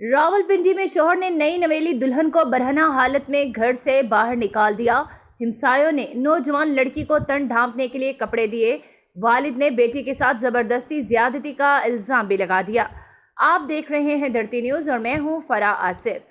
रावलपिंडी में शौहर ने नई नवेली दुल्हन को बरहना हालत में घर से बाहर निकाल दिया। हिमसायों ने नौजवान लड़की को तन ढांपने के लिए कपड़े दिए। वालिद ने बेटी के साथ जबरदस्ती ज्यादती का इल्जाम भी लगा दिया। आप देख रहे हैं धरती न्यूज और मैं हूं फरा आसिफ।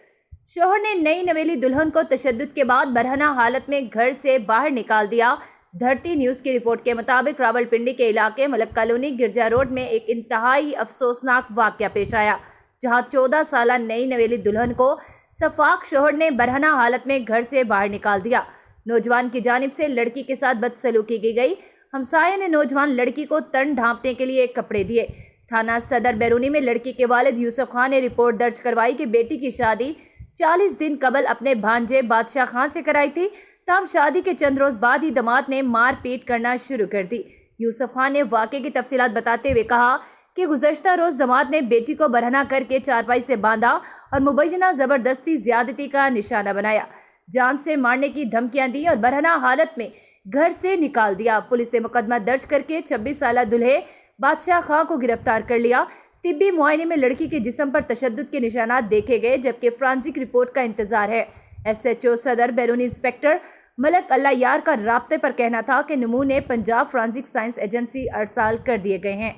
शौहर ने नई नवेली दुल्हन को तशद्दुद के बाद बरहना हालत में घर से बाहर निकाल दिया। धरती न्यूज की रिपोर्ट के मुताबिक रावलपिंडी के इलाके मलक कॉलोनी गिरजा रोड में एक इंतहाई अफसोसनाक वाकया पेश आया, जहां 14 साला नई नवेली दुल्हन को सफाक शौहर ने बरहना हालत में घर से बाहर निकाल दिया। नौजवान की जानिब से लड़की के साथ बदसलूकी की गई। हमसाये ने नौजवान लड़की को तन ढांपने के लिए कपड़े दिए। थाना सदर बैरूनी में लड़की के वालिद यूसुफ खान ने रिपोर्ट दर्ज करवाई कि बेटी की शादी 40 दिन कबल अपने भांजे बादशाह खान से कराई थी। ताम शादी के चंद रोज बाद ही दामाद ने मार पीट करना शुरू कर दी। यूसुफ खान ने वाक़े की तफसीलात बताते हुए कहा कि गुज़श्ता रोज दामाद ने बेटी को बरहना करके चारपाई से बांधा और मुबैना जबरदस्ती ज्यादती का निशाना बनाया, जान से मारने की धमकियां दी और बरहना हालत में घर से निकाल दिया। पुलिस ने मुकदमा दर्ज करके 26 साला दुल्हे बादशाह खां को गिरफ्तार कर लिया। तिब्बी मुआयने में लड़की के जिस्म पर तशद्दुद के निशानात देखे गए, जबकि फ्रांसिक रिपोर्ट का इंतजार है। SHO सदर बैरूनी इंस्पेक्टर मलक अल्लाह यार का राब्ते पर कहना था कि नमूने पंजाब फ्रांसिक साइंस एजेंसी अरसाल कर दिए गए हैं।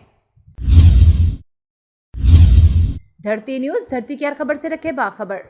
धरती न्यूज, धरती की हर खबर से रखे बाखबर।